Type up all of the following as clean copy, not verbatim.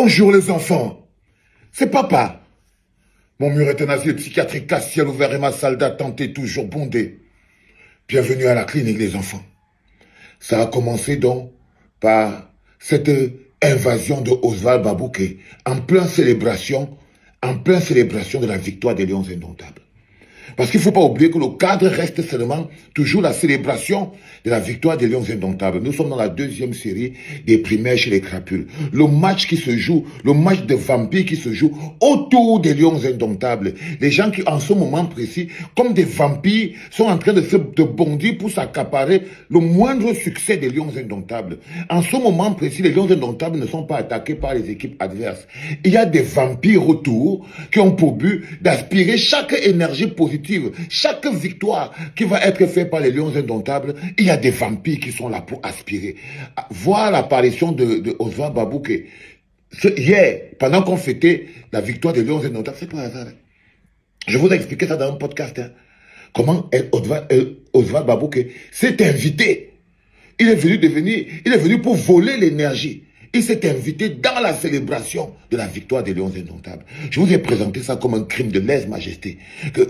Bonjour les enfants, c'est papa. Mon mur est un asile psychiatrique à ciel ouvert et ma salle d'attente est toujours bondée. Bienvenue à la clinique les enfants. Ça a commencé donc par cette invasion de Oswald Babouké en pleine célébration de la victoire des Lions Indomptables. Parce qu'il ne faut pas oublier que le cadre reste seulement toujours la célébration de la victoire des Lions Indomptables. Nous sommes dans la deuxième série des primaires chez les crapules. Le match qui se joue, le match de vampires qui se joue autour des Lions Indomptables. Les gens qui, en ce moment précis, comme des vampires, sont en train de bondir pour s'accaparer le moindre succès des Lions Indomptables. En ce moment précis, les Lions Indomptables ne sont pas attaqués par les équipes adverses. Il y a des vampires autour qui ont pour but d'aspirer chaque énergie positive. Chaque victoire qui va être faite par les Lions Indomptables, il y a des vampires qui sont là pour aspirer. Voir l'apparition de Oswald Babouké hier, pendant qu'on fêtait la victoire des Lions Indomptables, c'est pas hasard. Je vous ai expliqué ça dans un podcast. Comment Oswald Babouké s'est invité. Il est venu pour voler l'énergie. Il s'est invité dans la célébration de la victoire des Lions Indomptables. Je vous ai présenté ça comme un crime de lèse-majesté.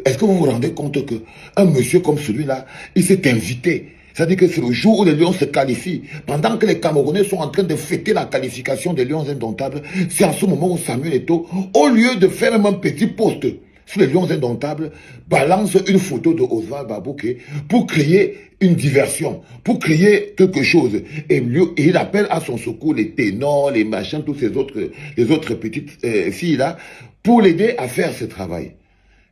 Est-ce que vous vous rendez compte qu'un monsieur comme celui-là, il s'est invité? C'est-à-dire que c'est le jour où les Lions se qualifient. Pendant que les Camerounais sont en train de fêter la qualification des Lions Indomptables, c'est en ce moment où Samuel Eto'o, au lieu de faire même un petit post sur les Lions Indomptables, balance une photo de Oswald Babouké pour créer une diversion, pour créer quelque chose. Et il appelle à son secours les ténors, les machins, tous les autres petites filles-là, pour l'aider à faire ce travail.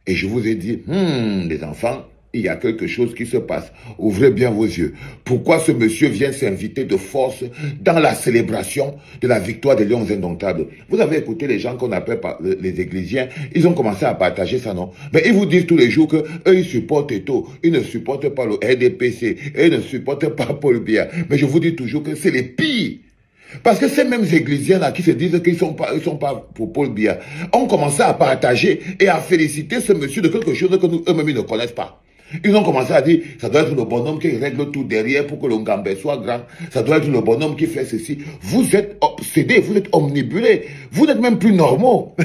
Et je vous ai dit, les enfants, il y a quelque chose qui se passe. Ouvrez bien vos yeux. Pourquoi ce monsieur vient s'inviter de force dans la célébration de la victoire des Lions Indomptables? Vous avez écouté les gens qu'on appelle les Églisiens, ils ont commencé à partager ça, non? Mais ils vous disent tous les jours qu'eux, ils supportent Eto'o, ils ne supportent pas le RDPC, et ils ne supportent pas Paul Biya. Mais je vous dis toujours que c'est les pires. Parce que ces mêmes Églisiens-là qui se disent qu'ils sont pas pour Paul Biya, ont commencé à partager et à féliciter ce monsieur de quelque chose que eux-mêmes ne connaissent pas. Ils ont commencé à dire, ça doit être le bonhomme qui règle tout derrière pour que le Ngambé soit grand. Ça doit être le bonhomme qui fait ceci. Vous êtes obsédés, vous êtes omnibulés. Vous n'êtes même plus normaux.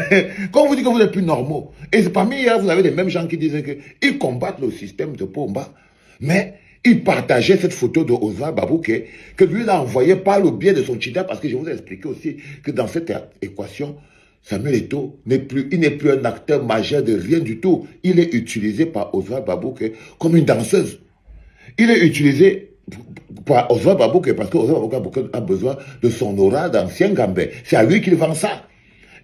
Quand on vous dit que vous n'êtes plus normaux, et parmi eux, vous avez les mêmes gens qui disent qu'ils combattent le système de Pomba. Mais il partageait cette photo de Oswald Babouké que lui a envoyé par le biais de son chita, parce que je vous ai expliqué aussi que dans cette équation, Samuel Eto'o n'est plus un acteur majeur de rien du tout. Il est utilisé par Oswald Babouké comme une danseuse. Il est utilisé par Oswald Babouké parce que Oswald Babouké a besoin de son aura d'ancien Gambais. C'est à lui qu'il vend ça.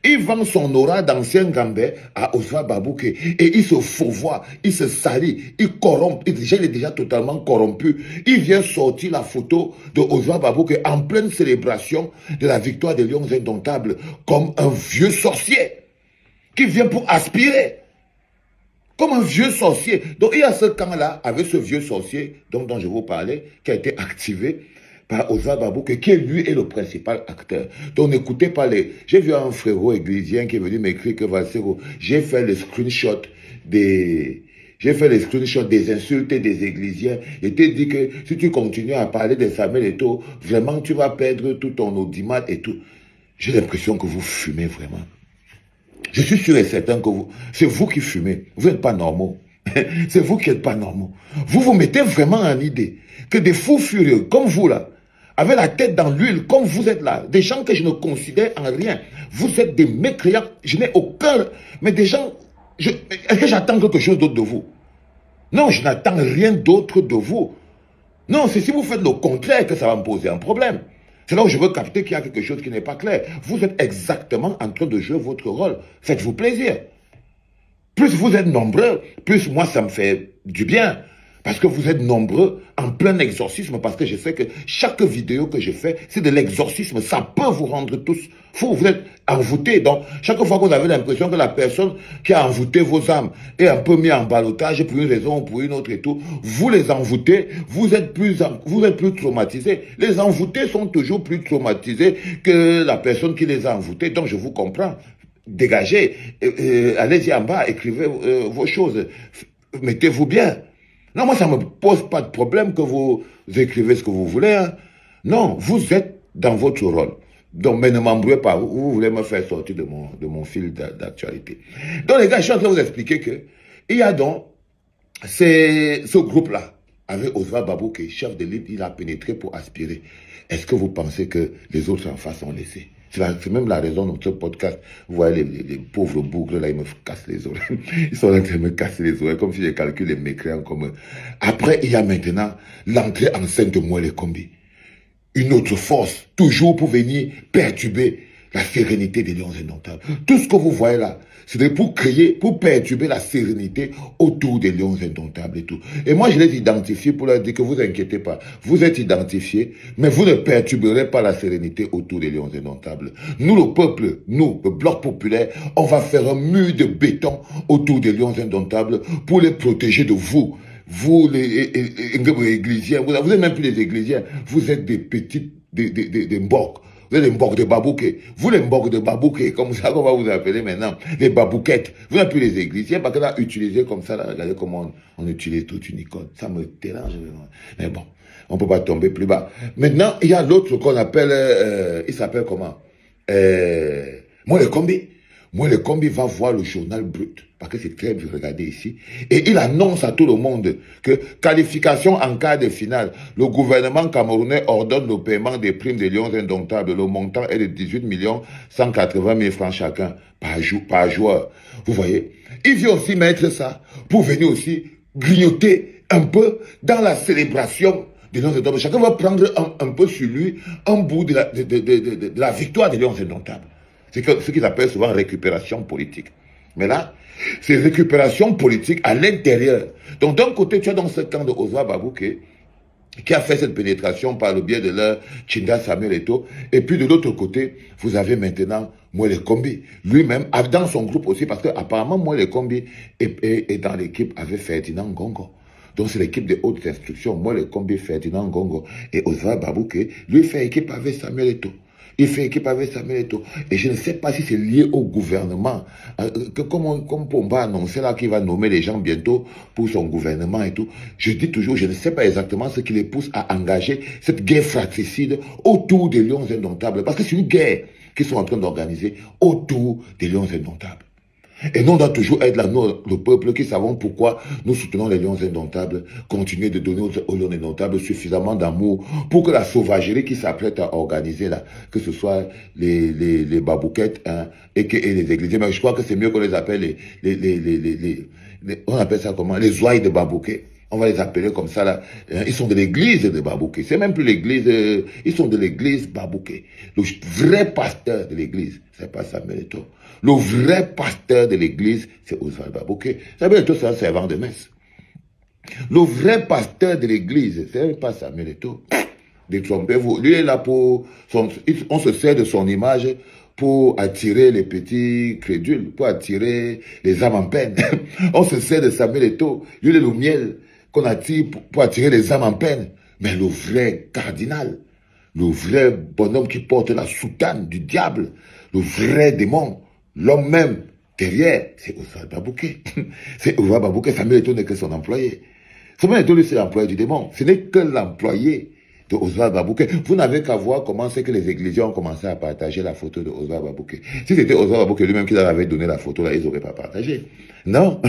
Il vend son aura d'ancien Gambais à Oswald Babouké et il se fourvoie, il se salit, il corrompt, il est déjà totalement corrompu. Il vient sortir la photo de Oswald Babouké en pleine célébration de la victoire des Lions Indomptables comme un vieux sorcier qui vient pour aspirer. Comme un vieux sorcier. Donc il y a ce camp-là avec ce vieux sorcier dont je vous parlais qui a été activé par Oswald Babouké, qui lui est le principal acteur. Donc n'écoutez pas les... J'ai vu un frérot églisien qui est venu m'écrire que j'ai fait le screenshot des insultes des Églisiens. Et t'ai dit que si tu continues à parler de Samuel Eto'o, vraiment tu vas perdre tout ton audimat et tout. J'ai l'impression que vous fumez vraiment. Je suis sûr et certain que c'est vous qui fumez. Vous n'êtes pas normaux. C'est vous qui n'êtes pas normaux. Vous vous mettez vraiment en idée que des fous furieux comme vous là, avec la tête dans l'huile, comme vous êtes là, des gens que je ne considère en rien, vous êtes des mécréants, je n'ai aucun, mais des gens, est-ce que j'attends quelque chose d'autre de vous? Non, je n'attends rien d'autre de vous. Non, c'est si vous faites le contraire que ça va me poser un problème. C'est là où je veux capter qu'il y a quelque chose qui n'est pas clair. Vous êtes exactement en train de jouer votre rôle. Faites-vous plaisir. Plus vous êtes nombreux, plus moi ça me fait du bien. Parce que vous êtes nombreux en plein exorcisme, parce que je sais que chaque vidéo que je fais, c'est de l'exorcisme. Ça peut vous rendre tous fous. Vous êtes envoûtés. Donc, chaque fois que vous avez l'impression que la personne qui a envoûté vos âmes est un peu mis en ballottage pour une raison ou pour une autre et tout, vous les envoûtez, vous êtes plus traumatisés. Les envoûtés sont toujours plus traumatisés que la personne qui les a envoûtés. Donc, je vous comprends. Dégagez, allez-y en bas, écrivez vos choses, mettez-vous bien. Non, moi, ça ne me pose pas de problème que vous écrivez ce que vous voulez. Hein. Non, vous êtes dans votre rôle. Donc, mais ne m'embrouillez pas. Vous voulez me faire sortir de mon fil d'actualité. Donc, les gars, je suis en train de vous expliquer que il y a donc ce groupe-là, avec Oswald Babou, qui est chef de l'île, il a pénétré pour aspirer. Est-ce que vous pensez que les autres en face ont laissé? C'est même la raison de notre podcast. Vous voyez les pauvres boucles, là, ils me cassent les oreilles. Ils sont en train de me casser les oreilles, comme si je calcule les mécréants comme eux. Après, il y a maintenant l'entrée en scène de Moelle Kombi. Une autre force, toujours pour venir perturber la sérénité des Lions Indomptables. Tout ce que vous voyez là, c'est pour créer, pour perturber la sérénité autour des Lions Indomptables et tout. Et moi, je les identifie pour leur dire que vous inquiétez pas. Vous êtes identifiés, mais vous ne perturberez pas la sérénité autour des Lions Indomptables. Nous, le peuple, nous, le bloc populaire, on va faire un mur de béton autour des Lions Indomptables pour les protéger de vous. Vous, les églisiens, vous n'êtes même plus des églisiens, vous êtes des petits, des mboks. Vous êtes des mboks de babouké. Vous, les mboks de babouké, comme ça qu'on va vous appeler maintenant, les babouquettes. Vous n'êtes plus les églisiens, parce que là, utiliser comme ça, là, regardez comment on utilise toute une icône. Ça me dérange vraiment. Mais bon, on ne peut pas tomber plus bas. Maintenant, il y a l'autre qu'on appelle, il s'appelle comment? Moelle Kombi. Moelle Kombi va voir le journal Brut, parce que c'est très bien regardé ici, et il annonce à tout le monde que qualification en cas de finale, le gouvernement camerounais ordonne le paiement des primes des Lions Indomptables. Le montant est de 18 180 000 francs chacun par joueur. Vous voyez, il vient aussi mettre ça pour venir aussi grignoter un peu dans la célébration des Lions Indomptables. Chacun va prendre un peu sur lui un bout de la victoire des Lions Indomptables. C'est ce qu'ils appellent souvent récupération politique. Mais là, c'est récupération politique à l'intérieur. Donc d'un côté, tu as dans ce camp de Oswald Babou qui a fait cette pénétration par le biais de leur Tchinda Samuel Eto'o. Et puis de l'autre côté, vous avez maintenant Moelle Kombi. Lui-même, dans son groupe aussi, parce qu'apparemment Moelle Kombi est dans l'équipe avec Ferdinand Ngongo. Donc c'est l'équipe de haute instruction. Moelle Kombi, Ferdinand Ngongo et Oswald Babou lui fait équipe avec Samuel Eto'o. Il fait équipe avec Samuel Eto'o. Et je ne sais pas si c'est lié au gouvernement. Comme Pomba a annoncé là qu'il va nommer les gens bientôt pour son gouvernement et tout. Je dis toujours, je ne sais pas exactement ce qui les pousse à engager cette guerre fratricide autour des Lions Indomptables. Parce que c'est une guerre qu'ils sont en train d'organiser autour des Lions Indomptables. Et nous, on doit toujours être là, nous, le peuple, qui savons pourquoi nous soutenons les Lions Indomptables, continuer de donner aux Lions Indomptables suffisamment d'amour pour que la sauvagerie qui s'apprête à organiser là, que ce soit les babouquettes hein, et les églises, mais je crois que c'est mieux qu'on les appelle on appelle ça comment? Les ouailles de babouquet. On va les appeler comme ça là. Ils sont de l'église de Babouké. C'est même plus l'église, ils sont de l'église Babouké. Le vrai pasteur de l'église, c'est pas Samuel Eto'o. Le vrai pasteur de l'église, c'est Oswald Babouké. Samuel Eto'o, c'est un servant de messe. Le vrai pasteur de l'église, c'est pas Samuel Eto'o. Détrompez-vous. Lui est là pour... on se sert de son image pour attirer les petits crédules, pour attirer les âmes en peine. On se sert de Samuel Eto'o. Lui est le miel qu'on attire pour attirer les âmes en peine. Mais le vrai cardinal, le vrai bonhomme qui porte la soutane du diable, le vrai démon, l'homme même derrière, c'est Oswald Babouké. C'est Oswald Babouké. Samuel Eto'o n'est que son employé. Samuel Eto'o, c'est l'employé du démon. Ce n'est que l'employé de Oswald Babouké. Vous n'avez qu'à voir comment c'est que les églises ont commencé à partager la photo de Oswald Babouké. Si c'était Oswald Babouké lui-même qui leur avait donné la photo, là, ils n'auraient pas partagé. Non,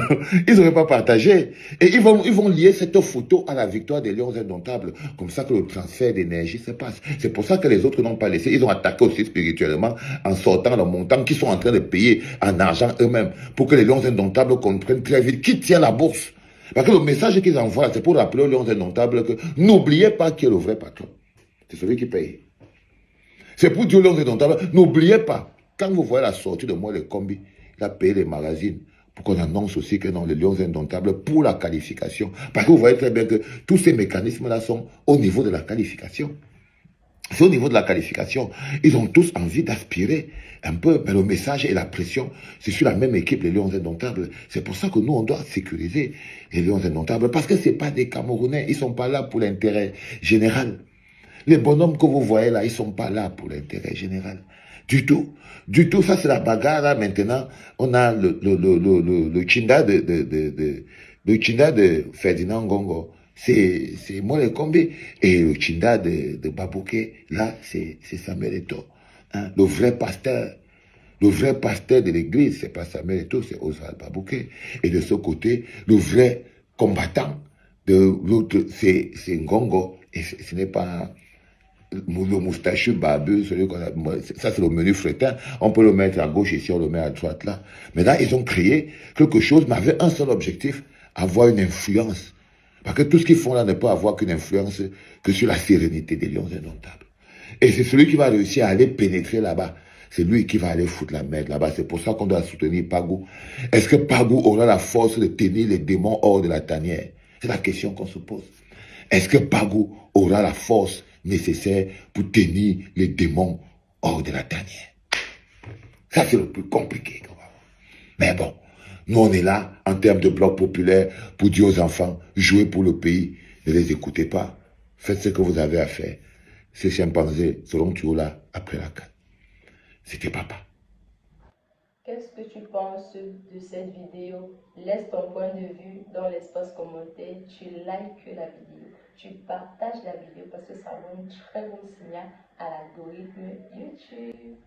ils n'auraient pas partagé. Et ils vont lier cette photo à la victoire des Lions Indomptables. Comme ça que le transfert d'énergie se passe. C'est pour ça que les autres n'ont pas laissé. Ils ont attaqué aussi spirituellement en sortant le montant qu'ils sont en train de payer en argent eux-mêmes. Pour que les Lions Indomptables comprennent très vite qui tient la bourse. Parce que le message qu'ils envoient, c'est pour rappeler aux Lions Indomptables que n'oubliez pas qui est le vrai patron. C'est celui qui paye. C'est pour dire aux Lions Indomptables, n'oubliez pas, quand vous voyez la sortie de Moelle Kombi, il a payé les magazines pour qu'on annonce aussi que non, les Lions Indomptables pour la qualification. Parce que vous voyez très bien que tous ces mécanismes-là sont au niveau de la qualification. C'est au niveau de la qualification. Ils ont tous envie d'aspirer un peu, mais le message et la pression, c'est sur la même équipe, les Lions Indomptables. C'est pour ça que nous, on doit sécuriser les Lions Indomptables, parce que ce n'est pas des Camerounais, ils ne sont pas là pour l'intérêt général. Les bonhommes que vous voyez là, ils ne sont pas là pour l'intérêt général. Du tout. Du tout, ça c'est la bagarre là, maintenant. On a le Tchinda de Ferdinand Ngongo. C'est Moelle Kombi. Et le Tchinda de Babouké, là, c'est Samuel Eto'o. Hein, le vrai pasteur. Le vrai pasteur de l'église, c'est pas Samuel Eto'o, c'est Oswald Babouké. Et de ce côté, le vrai combattant de l'autre, c'est Ngongo. Et ce n'est pas le moustachu barbu, celui qu'on a, ça c'est le menu fretin. On peut le mettre à gauche ici, on le met à droite là. Mais là, ils ont créé quelque chose, mais avec un seul objectif, avoir une influence. Parce que tout ce qu'ils font là ne peut avoir qu'une influence que sur la sérénité des lions indomptables. Et c'est celui qui va réussir à aller pénétrer là-bas. C'est lui qui va aller foutre la merde là-bas. C'est pour ça qu'on doit soutenir Pagou. Est-ce que Pagou aura la force de tenir les démons hors de la tanière? C'est la question qu'on se pose. Est-ce que Pagou aura la force nécessaire pour tenir les démons hors de la tanière? Ça, c'est le plus compliqué. Mais bon, nous, on est là, en termes de bloc populaire, pour dire aux enfants, jouez pour le pays, ne les écoutez pas. Faites ce que vous avez à faire. Ces chimpanzés seront toujours là après la canne. C'était papa. Qu'est-ce que tu penses de cette vidéo? Laisse ton point de vue dans l'espace commentaire. Tu likes la vidéo. Tu partages la vidéo parce que ça envoie un très bon signal à l'algorithme YouTube.